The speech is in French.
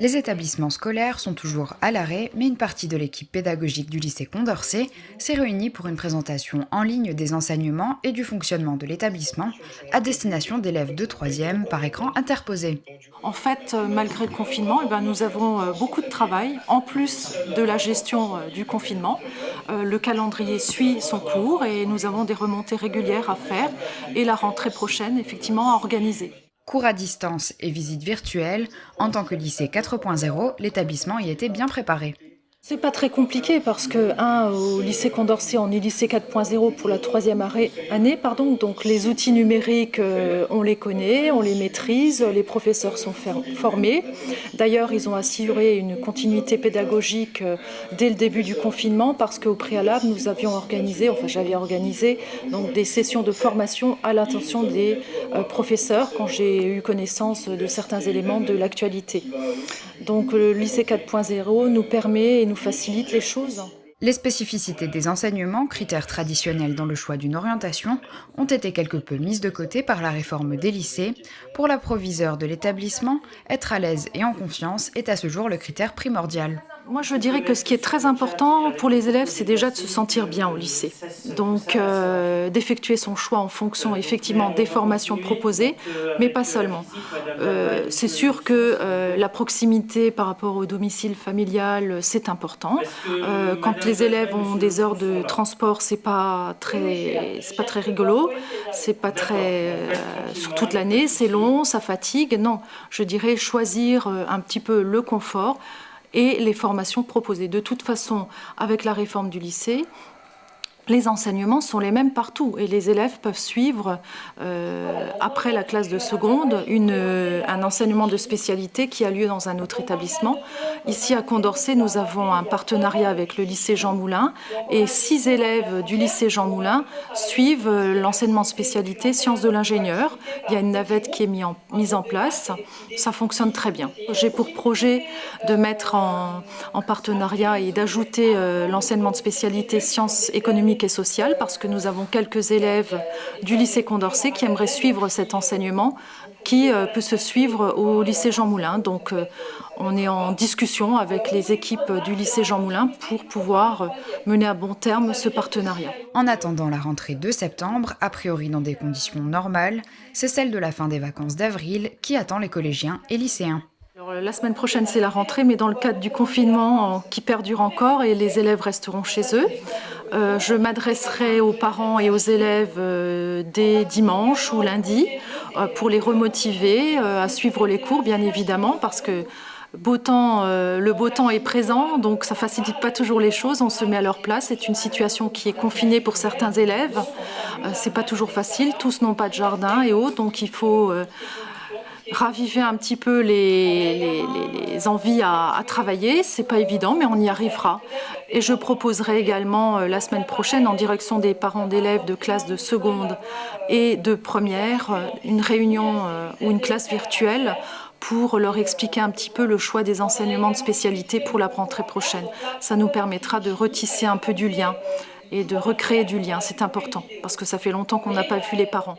Les établissements scolaires sont toujours à l'arrêt, mais une partie de l'équipe pédagogique du lycée Condorcet s'est réunie pour une présentation en ligne des enseignements et du fonctionnement de l'établissement à destination d'élèves de troisième par écran interposé. En fait, malgré le confinement, nous avons beaucoup de travail, en plus de la gestion du confinement. Le calendrier suit son cours et nous avons des remontées régulières à faire et la rentrée prochaine, effectivement, à organiser. Cours à distance et visites virtuelles, en tant que lycée 4.0, l'établissement y était bien préparé. C'est pas très compliqué parce que, au lycée Condorcet, on est lycée 4.0 pour la troisième année, donc les outils numériques, on les connaît, on les maîtrise, les professeurs sont formés. D'ailleurs, ils ont assuré une continuité pédagogique dès le début du confinement parce qu'au préalable, j'avais organisé donc, des sessions de formation à l'attention des professeurs quand j'ai eu connaissance de certains éléments de l'actualité. Donc le lycée 4.0 nous permet et nous facilite les choses. Les spécificités des enseignements, critères traditionnels dans le choix d'une orientation, ont été quelque peu mises de côté par la réforme des lycées. Pour la proviseure de l'établissement, être à l'aise et en confiance est à ce jour le critère primordial. Moi, je dirais que ce qui est très important pour les élèves, c'est déjà de se sentir bien au lycée. Donc, d'effectuer son choix en fonction, effectivement, des formations proposées, mais pas seulement. C'est sûr que la proximité par rapport au domicile familial, c'est important. Quand les élèves ont des heures de transport, c'est pas très rigolo, c'est pas très sur toute l'année, c'est long, ça fatigue. Non, je dirais choisir un petit peu le confort et les formations proposées. De toute façon, avec la réforme du lycée, les enseignements sont les mêmes partout et les élèves peuvent suivre, après la classe de seconde, un enseignement de spécialité qui a lieu dans un autre établissement. Ici à Condorcet, nous avons un partenariat avec le lycée Jean Moulin et 6 élèves du lycée Jean Moulin suivent l'enseignement de spécialité sciences de l'ingénieur. Il y a une navette qui est mise en place. Ça fonctionne très bien. J'ai pour projet de mettre en partenariat et d'ajouter l'enseignement de spécialité sciences économiques et sociales parce que nous avons quelques élèves du lycée Condorcet qui aimeraient suivre cet enseignement qui peut se suivre au lycée Jean Moulin. Donc on est en discussion avec les équipes du lycée Jean Moulin pour pouvoir mener à bon terme ce partenariat. En attendant la rentrée de septembre, a priori dans des conditions normales, c'est celle de la fin des vacances d'avril qui attend les collégiens et lycéens. Alors, la semaine prochaine, c'est la rentrée, mais dans le cadre du confinement qui perdure encore et les élèves resteront chez eux. Je m'adresserai aux parents et aux élèves dès dimanche ou lundi pour les remotiver à suivre les cours, bien évidemment, parce que le beau temps est présent, donc ça facilite pas toujours les choses. On se met à leur place. C'est une situation qui est confinée pour certains élèves. C'est pas toujours facile. Tous n'ont pas de jardin et autres, donc il faut raviver un petit peu les envies à travailler. C'est pas évident, mais on y arrivera. Et je proposerai également la semaine prochaine, en direction des parents d'élèves de classe de seconde et de première, une réunion ou une classe virtuelle pour leur expliquer un petit peu le choix des enseignements de spécialité pour la rentrée prochaine. Ça nous permettra de retisser un peu du lien et de recréer du lien. C'est important parce que ça fait longtemps qu'on n'a pas vu les parents.